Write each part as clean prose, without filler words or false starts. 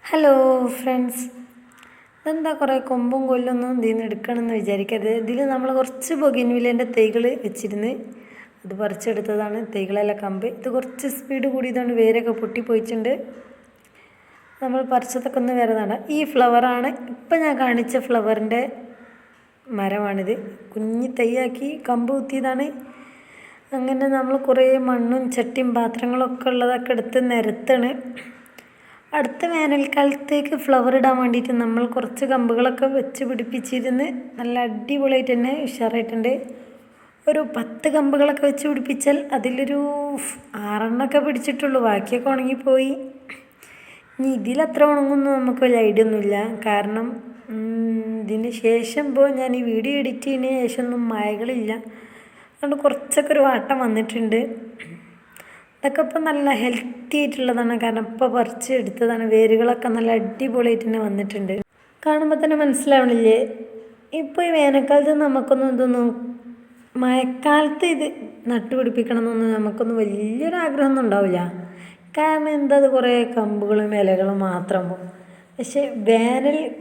Hello friends, ഇതെന്താ കുറേ കൊമ്പും കൊല്ലൊന്നും ഇതിൽ നിന്ന് എടുക്കണമെന്ന് വിചാരിക്കരുത്. ഇതിൽ നമ്മൾ കുറച്ച് ബൊഗെൻവില്ലേൻ്റെ തൈകൾ വെച്ചിരുന്ന് അത് പറിച്ചെടുത്തതാണ്. തൈകളെല്ലാം കമ്പ് ഇത് കുറച്ച് സ്പീഡ് കൂടിയതുകൊണ്ട് വേരൊക്കെ പൊട്ടിപ്പോയിട്ടുണ്ട്. നമ്മൾ പറിച്ചതൊക്കെ ഒന്ന് വേറെ നടാം. ഈ ഫ്ലവറാണ് ഇപ്പം ഞാൻ കാണിച്ച ഫ്ലവറിൻ്റെ മരമാണിത്. കുഞ്ഞി തൈയാക്കി കമ്പ് കുത്തിയതാണ്. അങ്ങനെ നമ്മൾ കുറേ മണ്ണും ചട്ടിയും പാത്രങ്ങളൊക്കെ ഉള്ളതൊക്കെ എടുത്ത് നിരത്താണ്. അടുത്ത വേനൽക്കാലത്തേക്ക് ഫ്ലവർ ഇടാൻ വേണ്ടിയിട്ട് നമ്മൾ കുറച്ച് കമ്പുകളൊക്കെ വെച്ച് പിടിപ്പിച്ചിരുന്ന് നല്ല അടിപൊളിയായിട്ട് തന്നെ ഉഷാറായിട്ടുണ്ട്. ഒരു 10 കമ്പുകളൊക്കെ വെച്ച് പിടിപ്പിച്ചാൽ അതിലൊരു 6 പിടിച്ചിട്ടുള്ളൂ, ബാക്കിയൊക്കെ ഉണങ്ങിപ്പോയി. ഇനി ഇതിലത്ര ഉണങ്ങുമെന്ന് നമുക്ക് വലിയ ഐഡിയ ഒന്നുമില്ല. കാരണം ഇതിന് ശേഷം ഇപ്പോൾ ഞാൻ ഈ വീഡിയോ എഡിറ്റ് ചെയ്യുന്നതിന് ശേഷം ഒന്നും മഴകളില്ല, അതുകൊണ്ട് കുറച്ചൊക്കെ ഒരു വാട്ടം വന്നിട്ടുണ്ട്. ഇതൊക്കെ ഇപ്പം നല്ല ഹെൽത്തി ആയിട്ടുള്ളതാണ്, കാരണം ഇപ്പോൾ പറിച്ച് എടുത്തതാണ്. വേരുകളൊക്കെ നല്ല അടിപൊളിയായിട്ട് തന്നെ വന്നിട്ടുണ്ട്. കാണുമ്പോൾ തന്നെ മനസ്സിലാവണില്ലേ? ഇപ്പോൾ ഈ വേനൽക്കാലത്ത് നമുക്കൊന്നും ഇതൊന്നും, മഴക്കാലത്ത് ഇത് നട്ടുപിടിപ്പിക്കണം എന്നൊന്നും നമുക്കൊന്നും വലിയൊരു ആഗ്രഹമൊന്നും ഉണ്ടാവില്ല. കാരണം എന്താ, അത് കുറേ കമ്പുകളും ഇലകളും മാത്രം. പക്ഷേ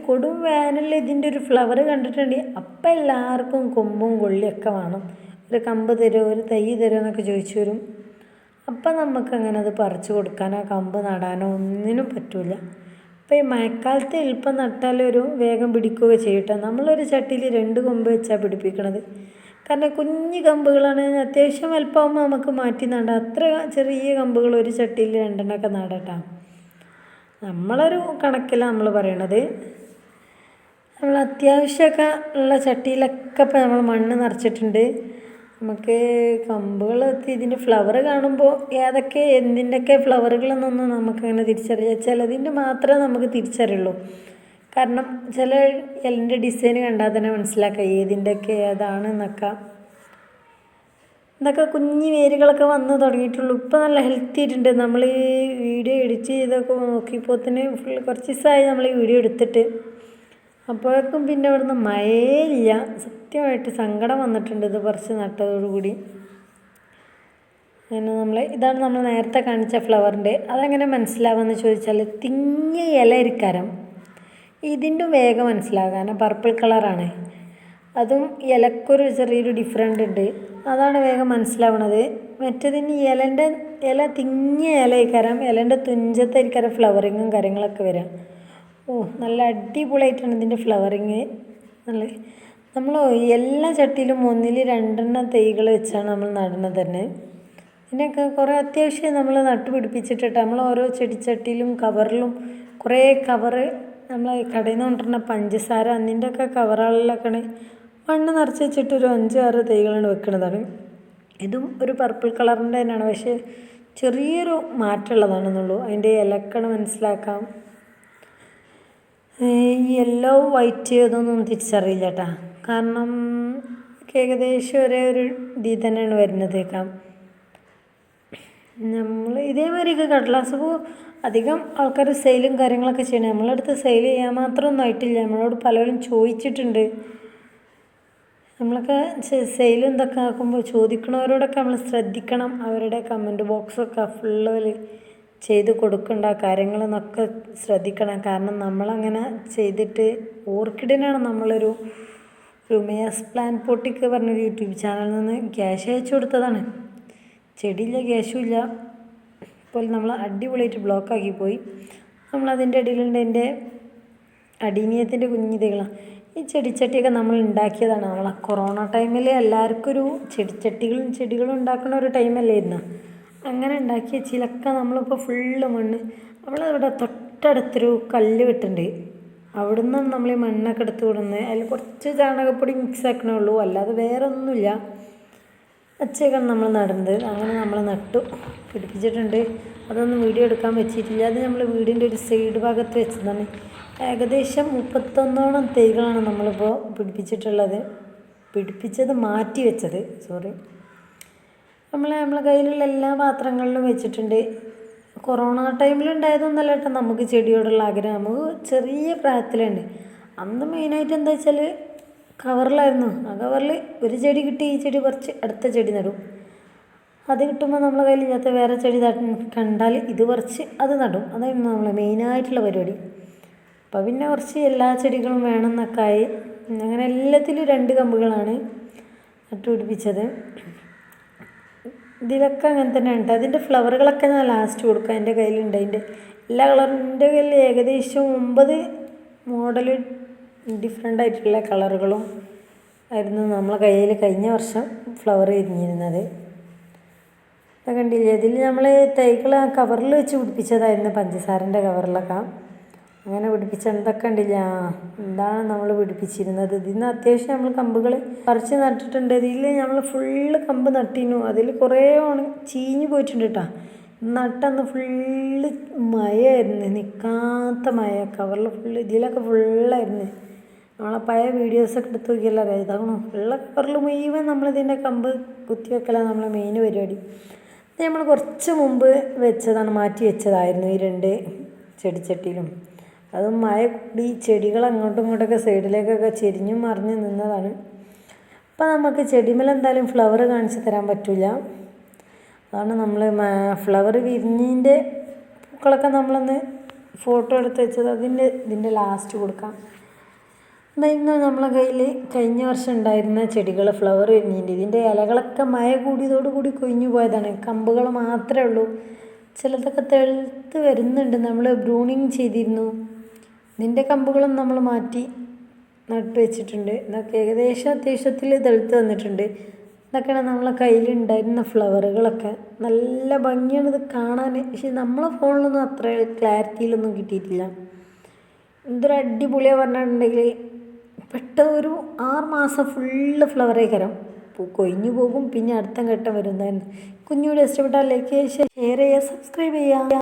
കൊടും വേനലിൽ ഇതിൻ്റെ ഒരു ഫ്ലവർ കണ്ടിട്ടുണ്ടെങ്കിൽ അപ്പം എല്ലാവർക്കും കൊമ്പും കൊള്ളിയൊക്കെ വേണം. ഒരു കമ്പ് തരുമോ, ഒരു തൈ തരുമോ എന്നൊക്കെ ചോദിച്ചു വരും. അപ്പം നമുക്കങ്ങനെ അത് പറിച്ചു കൊടുക്കാനോ കമ്പ് നടാനോ ഒന്നിനും പറ്റില്ല. അപ്പോൾ ഈ മഴക്കാലത്ത് എളുപ്പം നട്ടാലൊരു വേഗം പിടിക്കുകയൊക്കെ ചെയ്യട്ടെ. നമ്മളൊരു ചട്ടിയിൽ 2 കൊമ്പ് വെച്ചാൽ പിടിപ്പിക്കണത്. കാരണം കുഞ്ഞു കമ്പുകളാണ്, അത്യാവശ്യം വലുപ്പമാകുമ്പോൾ നമുക്ക് മാറ്റി നടാം. അത്ര ചെറിയ കമ്പുകൾ ഒരു ചട്ടിയിൽ 2 നടട്ടാം. നമ്മളൊരു കണക്കിലാണ് നമ്മൾ പറയണത്. നമ്മൾ അത്യാവശ്യമൊക്കെ ഉള്ള ചട്ടിയിലൊക്കെ ഇപ്പോൾ നമ്മൾ മണ്ണ് നിറച്ചിട്ടുണ്ട്. നമുക്ക് കമ്പുകൾ ഇതിൻ്റെ ഫ്ലവർ കാണുമ്പോൾ ഏതൊക്കെ എന്തിൻ്റെയൊക്കെ ഫ്ലവറുകളെന്നൊന്നും നമുക്കങ്ങനെ തിരിച്ചറിയാം. ചിലതിൻ്റെ മാത്രമേ നമുക്ക് തിരിച്ചറിയുള്ളൂ. കാരണം ചില ഇലൻ്റെ ഡിസൈൻ കണ്ടാൽ തന്നെ മനസ്സിലാക്കാം ഏതിൻ്റെയൊക്കെ ഏതാണെന്നൊക്കെ. ഇതൊക്കെ കുഞ്ഞു വേരുകളൊക്കെ വന്ന് തുടങ്ങിയിട്ടുള്ളൂ. ഇപ്പോൾ നല്ല ഹെൽത്തി ആയിട്ടുണ്ട്. നമ്മൾ ഈ വീഡിയോ എഡിറ്റ് ചെയ്തൊക്കെ നോക്കിയപ്പോൾ തന്നെ കുറച്ച് ദിവസമായി നമ്മൾ ഈ വീഡിയോ എടുത്തിട്ട്. അപ്പോഴേക്കും പിന്നെ അവിടുന്ന് മഴയില്ല. സത്യമായിട്ട് സങ്കടം വന്നിട്ടുണ്ട് ഇത് പറിച്ച് നട്ടതോടുകൂടി. അങ്ങനെ ഇതാണ് നമ്മൾ നേരത്തെ കാണിച്ച ഫ്ലവറിൻ്റെ. അതെങ്ങനെ മനസ്സിലാവുമെന്ന് ചോദിച്ചാൽ, തിങ്ങിയ ഇല ഇരിക്കാരം ഇതിൻ്റെ വേഗം മനസ്സിലാകാൻ പർപ്പിൾ കളറാണ്. അതും ഇലക്കൊരു ചെറിയൊരു ഡിഫറെൻ്റ് ഉണ്ട്, അതാണ് വേഗം മനസ്സിലാവണത്. മറ്റേതിന് ഇല തിങ്ങിയ ഇലയിക്കാരം, ഇലൻ്റെ തുഞ്ചത്തായിരിക്കാരം ഫ്ലവറിങ്ങും കാര്യങ്ങളൊക്കെ വരാം. നല്ല അടിപൊളിയായിട്ടാണ് ഇതിൻ്റെ ഫ്ലവറിങ്. നമ്മൾ എല്ലാ ചട്ടിയിലും 1-ൽ 2 തൈകൾ വെച്ചാണ് നമ്മൾ നടുന്നത് തന്നെ. ഇതിനൊക്കെ കുറേ അത്യാവശ്യം നമ്മൾ നട്ടുപിടിപ്പിച്ചിട്ടിട്ട് നമ്മൾ ഓരോ ചെടിച്ചട്ടിയിലും കവറിലും കുറേ കവറ് നമ്മൾ കടയിൽ നിന്ന് കൊണ്ടുവരുന്ന പഞ്ചസാര അതിൻ്റെയൊക്കെ കവറുകളിലൊക്കെ മണ്ണ് നിറച്ച് വെച്ചിട്ട് ഒരു 5-6 തൈകളാണ് വെക്കുന്നതാണ്. ഇതും ഒരു പർപ്പിൾ കളറിൻ്റെ തന്നെയാണ്, പക്ഷേ ചെറിയൊരു മാറ്റമുള്ളതാണെന്നുള്ളൂ. അതിൻ്റെ ഇലക്കണ മനസ്സിലാക്കാം. യെല്ലോ വൈറ്റ് അതൊന്നും തിരിച്ചറിയില്ല കേട്ടോ. കാരണം ഏകദേശം ഒരേ ഒരു ഇതിൽ തന്നെയാണ് വരുന്നത്. നമ്മൾ ഇതേമാതിരിയൊക്കെ കടലാസ് പൂ അധികം ആൾക്കാർ സെയിലും കാര്യങ്ങളൊക്കെ ചെയ്യണം. നമ്മളടുത്ത് സെയിൽ ചെയ്യാൻ മാത്രമൊന്നും ആയിട്ടില്ല. നമ്മളോട് പലരും ചോദിച്ചിട്ടുണ്ട്. നമ്മളൊക്കെ സെയിലും ഇതൊക്കെ ആക്കുമ്പോൾ ചോദിക്കണവരോടൊക്കെ നമ്മൾ ശ്രദ്ധിക്കണം. അവരുടെ കമൻറ്റ് ബോക്സൊക്കെ ഫുള്ള് ചെയ്ത് കൊടുക്കേണ്ട കാര്യങ്ങളെന്നൊക്കെ ശ്രദ്ധിക്കണം. കാരണം നമ്മളങ്ങനെ ചെയ്തിട്ട് ഓർക്കിഡിനാണ് നമ്മളൊരു റുമേസ് പ്ലാൻ പൊട്ടിക്ക് പറഞ്ഞൊരു യൂട്യൂബ് ചാനലിൽ നിന്ന് ക്യാഷ് അയച്ചു കൊടുത്തതാണ്. ചെടിയില്ല, ക്യാഷും ഇല്ല. ഇപ്പോൾ നമ്മൾ അടിപൊളിയായിട്ട് ബ്ലോക്കാക്കി പോയി. നമ്മളതിൻ്റെ ഇടയിലുണ്ട് എൻ്റെ അടീനിയത്തിൻ്റെ കുഞ്ഞിതകളാണ്. ഈ ചെടിച്ചട്ടിയൊക്കെ നമ്മൾ ഉണ്ടാക്കിയതാണ്. നമ്മളെ കൊറോണ ടൈമിൽ എല്ലാവർക്കും ഒരു ചെടികളും ഉണ്ടാക്കുന്ന ഒരു ടൈമല്ലായിരുന്നു. അങ്ങനെ ഉണ്ടാക്കിയ ചിലക്ക നമ്മളിപ്പോൾ ഫുള്ള് മണ്ണ്, നമ്മളിവിടെ തൊട്ടടുത്തൊരു കല്ല് വെട്ടുണ്ട്, അവിടുന്ന് നമ്മൾ ഈ മണ്ണൊക്കെ എടുത്ത് വിടുന്നത്. അതിൽ കുറച്ച് ചാണകപ്പൊടി മിക്സ് ആക്കണേ ഉള്ളൂ, അല്ലാതെ വേറെ ഒന്നുമില്ല. അച്ചയൊക്കെയാണ് നമ്മൾ നടുന്നത്. അങ്ങനെ നമ്മൾ നട്ടു പിടിപ്പിച്ചിട്ടുണ്ട്. അതൊന്നും വീഡിയോ എടുക്കാൻ വെച്ചിട്ടില്ല. അത് നമ്മൾ വീടിൻ്റെ ഒരു സൈഡ് ഭാഗത്ത് വെച്ചതാണ്. ഏകദേശം 31 തൈകളാണ് നമ്മളിപ്പോൾ പിടിപ്പിച്ചത് മാറ്റി വെച്ചത്. നമ്മളെ കയ്യിലുള്ള എല്ലാ പാത്രങ്ങളിലും വെച്ചിട്ടുണ്ട്. കൊറോണ ടൈമിലുണ്ടായതൊന്നല്ല കേട്ടോ നമുക്ക് ചെടിയോടുള്ള ആഗ്രഹം. നമുക്ക് ചെറിയ പ്രായത്തിലുണ്ട്. അന്ന് മെയിനായിട്ട് എന്താ വെച്ചാൽ കവറിലായിരുന്നു. ആ കവറിൽ ഒരു ചെടി കിട്ടി, ഈ ചെടി പറിച്ച് അടുത്ത ചെടി നടും. അത് കിട്ടുമ്പോൾ നമ്മളെ കയ്യിലില്ലാത്ത വേറെ ചെടി കണ്ടാൽ ഇത് പറിച്ച് അത് നടും. അതായിരുന്നു നമ്മളെ മെയിനായിട്ടുള്ള പരിപാടി. അപ്പോൾ പിന്നെ കുറച്ച് എല്ലാ ചെടികളും വേണമെന്നൊക്കെ ആയി. അങ്ങനെ എല്ലാത്തിലും 2 കമ്പുകളാണ് നട്ടുപിടിപ്പിച്ചത്. ഇതിലൊക്കെ അങ്ങനെ തന്നെയാണ് കേട്ടോ. അതിൻ്റെ ഫ്ലവറുകളൊക്കെ ഞാൻ ലാസ്റ്റ് കൊടുക്കാം. എൻ്റെ കയ്യിലുണ്ട് അതിൻ്റെ എല്ലാ കളറും. എൻ്റെ കയ്യിൽ ഏകദേശം 9 മോഡൽ ഡിഫറെൻ്റ് ആയിട്ടുള്ള കളറുകളും ആയിരുന്നു നമ്മളെ കയ്യിൽ കഴിഞ്ഞ വർഷം ഫ്ലവർ വിരിഞ്ഞിരുന്നത്. അത് കണ്ടില്ലേ, ഇതിൽ നമ്മൾ തൈകൾ ആ കവറിൽ വെച്ച് പിടിപ്പിച്ചതായിരുന്നു, പഞ്ചസാരൻ്റെ കവറിലൊക്കെ അങ്ങനെ പിടിപ്പിച്ച എന്തൊക്കെ കണ്ടില്ല. എന്താണ് നമ്മൾ പിടിപ്പിച്ചിരുന്നത്. ഇതിൽ നിന്ന് അത്യാവശ്യം നമ്മൾ കമ്പുകൾ പറിച്ച് നട്ടിട്ടുണ്ട്. ഇതിൽ നമ്മൾ ഫുള്ള് കമ്പ് നട്ടിനു. അതിൽ കുറേ ചീഞ്ഞ് പോയിട്ടുണ്ട് കേട്ടോ. നട്ടന്ന് ഫുള്ള് മഴയായിരുന്നു, നിൽക്കാത്ത മഴ. കവറിൽ ഫുള്ള് ഇതിലൊക്കെ ഫുള്ളായിരുന്നു. നമ്മളെ പഴയ വീഡിയോസൊക്കെ എടുത്ത് നോക്കിയല്ലോ അറിയാം. ഇതാകണം ഉള്ള കവറിൽ മുഴുവൻ നമ്മളിതിൻ്റെ കമ്പ് കുത്തി വെക്കലാണ് നമ്മളെ മെയിൻ പരിപാടി. ഇത് നമ്മൾ കുറച്ച് മുമ്പ് വെച്ചതാണ്, മാറ്റി വെച്ചതായിരുന്നു ഈ 2 ചെടിച്ചട്ടിയിലും. അതും മഴ കൂടി ചെടികൾ അങ്ങോട്ടും ഇങ്ങോട്ടൊക്കെ സൈഡിലേക്കൊക്കെ ചെരിഞ്ഞും മറിഞ്ഞ് നിന്നതാണ്. അപ്പം നമുക്ക് ചെടിമേൽ എന്തായാലും ഫ്ലവർ കാണിച്ച് തരാൻ പറ്റില്ല. അതാണ് നമ്മൾ ഫ്ലവർ വിരിഞ്ഞതിൻ്റെ പൂക്കളൊക്കെ നമ്മളൊന്ന് ഫോട്ടോ എടുത്ത് വെച്ചത്. ഇതിൻ്റെ ലാസ്റ്റ് കൊടുക്കാം. ഇന്ന് നമ്മളെ കയ്യിൽ കഴിഞ്ഞ വർഷം ഉണ്ടായിരുന്ന ചെടികൾ ഫ്ലവർ വിരിഞ്ഞിട്ടുണ്ട്. ഇതിൻ്റെ ഇലകളൊക്കെ മഴ കൂടിയതോടുകൂടി കൊഴിഞ്ഞു പോയതാണ്. കമ്പുകൾ മാത്രമേ ഉള്ളൂ. ചിലതൊക്കെ തെളുത്ത് വരുന്നുണ്ട്. നമ്മൾ ബ്രൂണിങ് ചെയ്തിരുന്നു. ഇതിൻ്റെ കമ്പുകളും നമ്മൾ മാറ്റി നട്ട് വെച്ചിട്ടുണ്ട്. ഇതൊക്കെ ഏകദേശം അത്യാവശ്യത്തിൽ തെളുത്ത് വന്നിട്ടുണ്ട്. ഇതൊക്കെയാണ് നമ്മളെ കയ്യിലുണ്ടായിരുന്ന ഫ്ലവറുകളൊക്കെ. നല്ല ഭംഗിയാണ് ഇത് കാണാൻ. പക്ഷേ നമ്മളെ ഫോണിലൊന്നും അത്ര ക്ലാരിറ്റിയിലൊന്നും കിട്ടിയിട്ടില്ല. എന്തൊരു അടിപൊളിയാണ് പറഞ്ഞിട്ടുണ്ടെങ്കിൽ പെട്ടെന്ന് ഒരു 6 മാസം ഫുള്ള് ഫ്ലവറേ കരം കൊഴിഞ്ഞു പോകും. പിന്നെ അടുത്ത ഘട്ടം വരുന്നതാണ്. കുഞ്ഞുകൂടെ ഇഷ്ടപ്പെട്ടാൽ ലൈക്ക് ചെയ്യുക, ഷെയർ ചെയ്യുക, സബ്സ്ക്രൈബ് ചെയ്യുക.